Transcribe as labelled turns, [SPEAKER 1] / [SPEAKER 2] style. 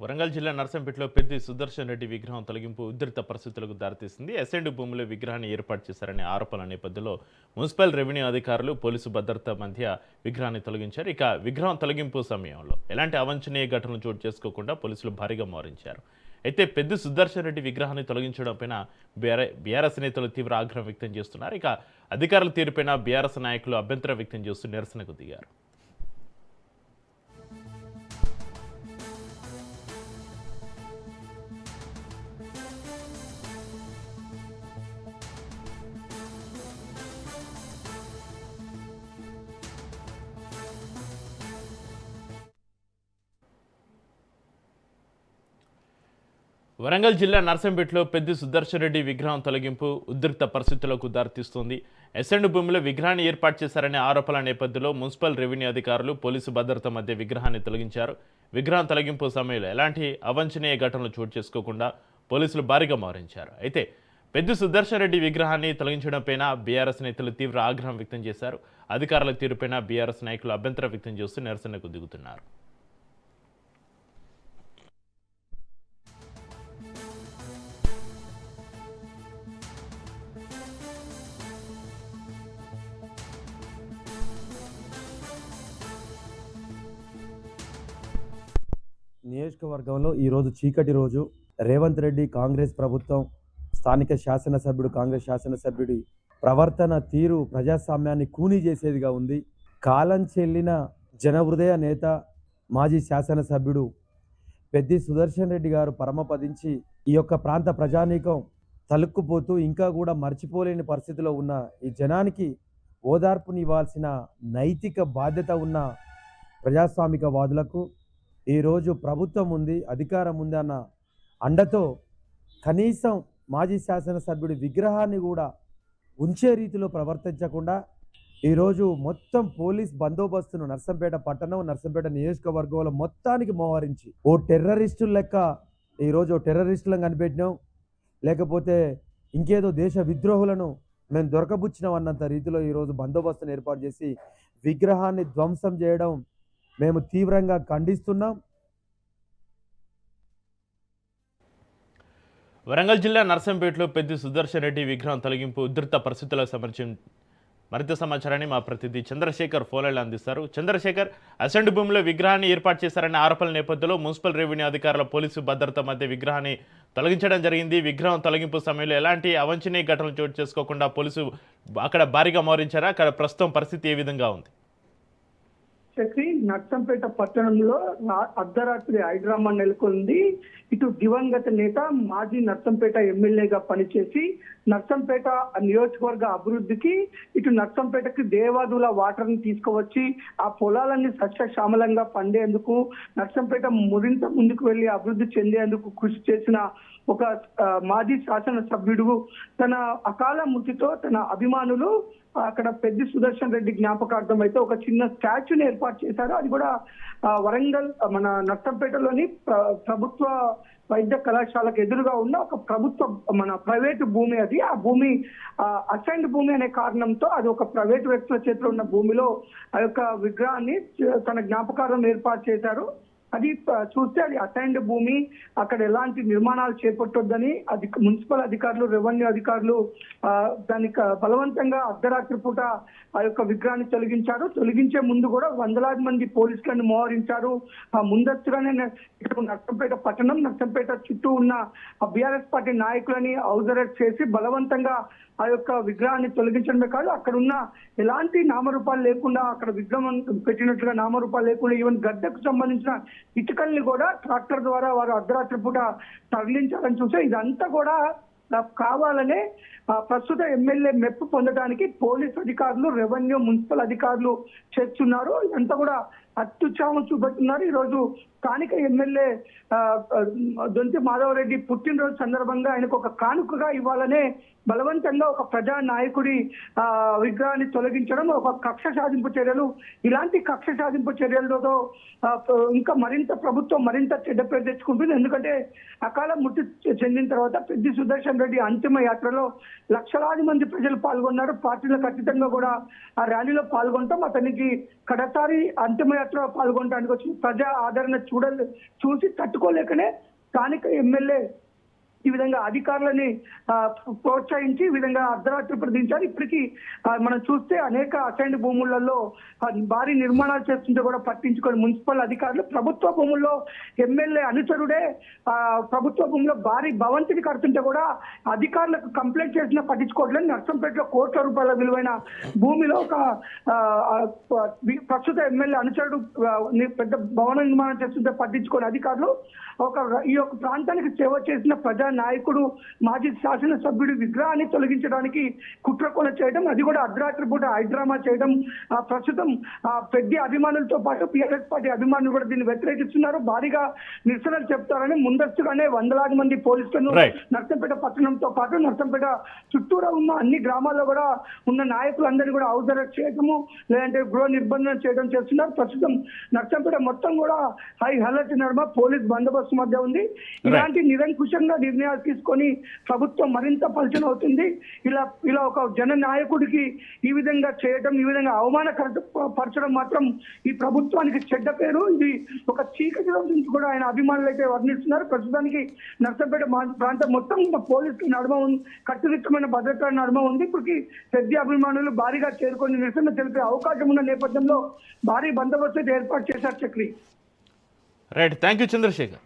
[SPEAKER 1] వరంగల్ జిల్లా నర్సంపేటలో పెద్ది సుదర్శన్ రెడ్డి విగ్రహం తొలగింపు ఉధృత పరిస్థితులకు దారితీసింది. ఎస్ఎండ్ భూమిలో విగ్రహాన్ని ఏర్పాటు చేశారనే ఆరోపణల నేపథ్యంలో మున్సిపల్ రెవెన్యూ అధికారులు పోలీసు భద్రత మధ్య విగ్రహాన్ని తొలగించారు. ఇక విగ్రహం తొలగింపు సమయంలో ఎలాంటి అవాంఛనీయ ఘటనలు చోటు చేసుకోకుండా పోలీసులు భారీగా మోహరించారు. అయితే పెద్ది సుదర్శన్ రెడ్డి విగ్రహాన్ని తొలగించడంపైన బీఆర్ఎస్ నేతలు తీవ్ర ఆగ్రహం వ్యక్తం చేస్తున్నారు. ఇక అధికారుల తీరుపైన బీఆర్ఎస్ నాయకులు అభ్యంతరం వ్యక్తం చేస్తూ నిరసనకు దిగారు. వరంగల్ జిల్లా నర్సంపేటలో పెద్ది సుదర్శన్ రెడ్డి విగ్రహం తొలగింపు ఉధృత పరిస్థితులకు దారితీస్తోంది. ఎస్ఎండ్ భూమిలో విగ్రహాన్ని ఏర్పాటు చేశారనే ఆరోపణల నేపథ్యంలో మున్సిపల్ రెవెన్యూ అధికారులు పోలీసు భద్రత మధ్య విగ్రహాన్ని తొలగించారు. విగ్రహం తొలగింపు సమయంలో ఎలాంటి అవాంఛనీయ ఘటనలు చోటు చేసుకోకుండా పోలీసులు భారీగా మోహరించారు. అయితే పెద్ది సుదర్శన్ రెడ్డి విగ్రహాన్ని తొలగించడంపైన బీఆర్ఎస్ నేతలు తీవ్ర ఆగ్రహం వ్యక్తం చేశారు. అధికారుల తీరుపైన బీఆర్ఎస్ నాయకులు అభ్యంతరం వ్యక్తం చేస్తూ నిరసనకు దిగుతున్నారు.
[SPEAKER 2] నియోజకవర్గంలో ఈరోజు చీకటి రోజు. రేవంత్ రెడ్డి కాంగ్రెస్ ప్రభుత్వం, స్థానిక శాసనసభ్యుడు కాంగ్రెస్ శాసనసభ్యుడి ప్రవర్తన తీరు ప్రజాస్వామ్యాన్ని కూనీ చేసేదిగా ఉంది. కాలం చెల్లిన జనహృదయ నేత మాజీ శాసనసభ్యుడు పెద్ది సుదర్శన్ రెడ్డి గారు పరమపదించి ఈ యొక్క ప్రాంత ప్రజానీకం తలుక్కుపోతూ ఇంకా కూడా మర్చిపోలేని పరిస్థితిలో ఉన్న ఈ జనానికి ఓదార్పునివ్వాల్సిన నైతిక బాధ్యత ఉన్న ప్రజాస్వామిక వాదులకు ఈరోజు ప్రభుత్వం ఉంది, అధికారం ఉంది అన్న అండతో కనీసం మాజీ శాసనసభ్యుడి విగ్రహాన్ని కూడా ఉంచే రీతిలో ప్రవర్తించకుండా ఈరోజు మొత్తం పోలీస్ బందోబస్తును నర్సంపేట పట్టణం, నర్సంపేట నియోజకవర్గంలో మొత్తానికి మోహరించి ఓ టెర్రరిస్టుల లెక్క ఈరోజు టెర్రరిస్టులను కనిపెట్టినాం, లేకపోతే ఇంకేదో దేశ విద్రోహులను మేము దొరకబుచ్చినాం అన్నంత రీతిలో ఈరోజు బందోబస్తును ఏర్పాటు చేసి విగ్రహాన్ని ధ్వంసం చేయడం మేము తీవ్రంగా ఖండిస్తున్నాం.
[SPEAKER 1] వరంగల్ జిల్లా నర్సంపేటలో పెద్ది సుదర్శన్ రెడ్డి విగ్రహం తొలగింపు ఉధృత పరిస్థితులకు సంబంధించి మరింత సమాచారాన్ని మా ప్రతినిధి చంద్రశేఖర్ ఫోన్లైన్లో అందిస్తారు. చంద్రశేఖర్, అసెండ్ భూమిలో విగ్రహాన్ని ఏర్పాటు చేశారనే ఆరోపణల నేపథ్యంలో మున్సిపల్ రెవెన్యూ అధికారుల పోలీసు భద్రత మధ్య విగ్రహాన్ని తొలగించడం జరిగింది. విగ్రహం తొలగింపు సమయంలో ఎలాంటి అవాంఛనీయ ఘటనలు చోటు చేసుకోకుండా పోలీసు అక్కడ భారీగా మోహరించారా? అక్కడ ప్రస్తుతం పరిస్థితి ఏ విధంగా ఉంది?
[SPEAKER 3] చక్రి, నర్సంపేట పట్టణంలో అర్ధరాత్రి హైడ్రామా నెలకొంది. ఇటు దివంగత నేత మాజీ నర్సంపేట ఎమ్మెల్యేగా పనిచేసి నర్సంపేట నియోజకవర్గ అభివృద్ధికి, ఇటు నర్సంపేటకి దేవాదుల వాటర్ ని తీసుకువచ్చి ఆ పొలాలన్నీ సస్యశ్యామలంగా పండేందుకు, నర్సంపేట మరింత ముందుకు వెళ్లి అభివృద్ధి చెందేందుకు కృషి చేసిన ఒక మాజీ శాసనసభ్యుడు తన అకాల మృతితో తన అభిమానులు అక్కడ పెద్ది సుదర్శన్ రెడ్డి జ్ఞాపకార్థం అయితే ఒక చిన్న స్టాచ్యూని ఏర్పాటు చేశారు. అది కూడా వరంగల్ మన నర్సంపేటలోని ప్రభుత్వ వైద్య కళాశాలకు ఎదురుగా ఉన్న ఒక ప్రభుత్వ మన ప్రైవేటు భూమి అది. ఆ భూమి అసైన్డ్ భూమి అనే కారణంతో అది ఒక ప్రైవేటు వ్యక్తుల చేతిలో ఉన్న భూమిలో ఆ యొక్క విగ్రహాన్ని తన జ్ఞాపకార్థం ఏర్పాటు చేశారు. అది చూస్తే అది అసైన్డ్ భూమి, అక్కడ ఎలాంటి నిర్మాణాలు చేపట్టొద్దని అది మున్సిపల్ అధికారులు, రెవెన్యూ అధికారులు దానికి బలవంతంగా అర్ధరాత్రి పూట ఆ యొక్క విగ్రహాన్ని తొలగించారు. తొలగించే ముందు కూడా వందలాది మంది పోలీసులను మోహరించారు. ముందస్తుగానే నర్సంపేట పట్టణం, నర్సంపేట చుట్టూ ఉన్న బీఆర్ఎస్ పార్టీ నాయకులని హౌస్ అరెస్ట్ చేసి బలవంతంగా ఆ యొక్క విగ్రహాన్ని తొలగించడమే కాదు, అక్కడ ఉన్న ఎలాంటి నామరూపాలు లేకుండా, అక్కడ విగ్రహం పెట్టినట్లుగా నామరూపాలు లేకుండా ఈవెన్ గడ్డకు సంబంధించిన ఇటుకల్ని కూడా ట్రాక్టర్ ద్వారా వారు అర్ధరాత్రి పూట తరలించాలని చూస్తే ఇదంతా కూడా కావాలనే ప్రస్తుత ఎమ్మెల్యే మెప్పు పొందడానికి పోలీసు అధికారులు, రెవెన్యూ, మున్సిపల్ అధికారులు చేస్తున్నారు. ఇదంతా కూడా అత్యుత్సాహం చూపెడుతున్నారు. ఈరోజు స్థానిక ఎమ్మెల్యే దొంతి మాధవరెడ్డి పుట్టినరోజు సందర్భంగా ఆయనకు ఒక కానుకగా ఇవ్వాలనే బలవంతంగా ఒక ప్రజా నాయకుడి విగ్రహాన్ని తొలగించడం ఒక కక్ష సాధింపు చర్యలు. ఇలాంటి కక్ష సాధింపు చర్యలతో ఇంకా మరింత ప్రభుత్వం మరింత చెడ్డ పేరు తెచ్చుకుంటుంది. ఎందుకంటే అకాల మృతి చెందిన తర్వాత పెద్ది సుదర్శన్ రెడ్డి అంతిమ యాత్రలో లక్షలాది మంది ప్రజలు పాల్గొన్నారు. పార్టీలకు అతీతంగా కూడా ఆ ర్యాలీలో పాల్గొనటం, అతనికి కడసారి అంతిమ పాదయాత్ర పాల్గొనడానికి వచ్చిన ప్రజా ఆదరణ చూసి తట్టుకోలేకనే స్థానిక ఎమ్మెల్యే ఈ విధంగా అధికారులని ప్రోత్సహించి ఈ విధంగా అర్ధరాత్రి ప్రదించారు. ఇప్పటికీ మనం చూస్తే అనేక అసైన్డ్ భూములలో భారీ నిర్మాణాలు చేస్తుంటే కూడా పట్టించుకొని మున్సిపల్ అధికారులు ప్రభుత్వ భూముల్లో ఎమ్మెల్యే అనుచరుడే ప్రభుత్వ భూముల్లో భారీ భవంతిని కడుతుంటే కూడా అధికారులకు కంప్లైంట్ చేసినా పట్టించుకోవట్లేదు. నర్సంపేటలో కోట్ల రూపాయల విలువైన భూమిలో ఒక ప్రస్తుత ఎమ్మెల్యే అనుచరుడు పెద్ద భవన నిర్మాణం చేస్తుంటే పట్టించుకొని అధికారులు ఈ యొక్క ప్రాంతానికి సేవ చేసిన ప్రజా నాయకుడు మాజీ శాసనసభ్యుడి విగ్రహాన్ని తొలగించడానికి కుట్రకోణ చేయడం, అది కూడా అర్ధరాత్రి పూట హైడ్రామా చేయడం ప్రస్తుతం పెద్ద అభిమానులతో పాటు టీఆర్ఎస్ పార్టీ అభిమానులు కూడా దీన్ని వ్యతిరేకిస్తున్నారు. భారీగా నిరసనలు చెప్తారని ముందస్తుగానే వందలాది మంది పోలీసులను నర్సంపేట పట్టణంతో పాటు నర్సంపేట చుట్టూరా ఉన్న అన్ని గ్రామాల్లో కూడా ఉన్న నాయకులందరినీ కూడా హౌస్ అరెస్ట్ చేయడము లేదంటే గృహ నిర్బంధన చేయడం చేస్తున్నారు. ప్రస్తుతం నర్సంపేట మొత్తం కూడా హై అలర్ట్ నడుమ పోలీస్ బందోబస్తు మధ్య ఉంది. ఇలాంటి నిరంకుశంగా నిర్ణయాలు తీసుకొని ప్రభుత్వం మరింత పలచన అవుతుంది. ఇలా ఒక జన నాయకుడికి ఈ విధంగా చేయడం, ఈ విధంగా అవమానపరచడం మాత్రం ఈ ప్రభుత్వానికి చెడ్డ పేరు. ఇది ఒక చీకటి రోజు నుంచి కూడా ఆయన అభిమానులు అయితే వర్ణిస్తున్నారు. ప్రస్తుతానికి నర్సంపేట ప్రాంతం మొత్తం పోలీసుల నడుమ ఉంది, కట్టుదిట్టమైన భద్రతా నడుమ ఉంది. ఇప్పటికి పెద్ద అభిమానులు భారీగా చేరుకొని నిరసన తెలిపే అవకాశం ఉన్న నేపథ్యంలో భారీ బందోబస్తు ఏర్పాటు చేశారు. Chakri
[SPEAKER 1] right, thank you Chandrasekhar.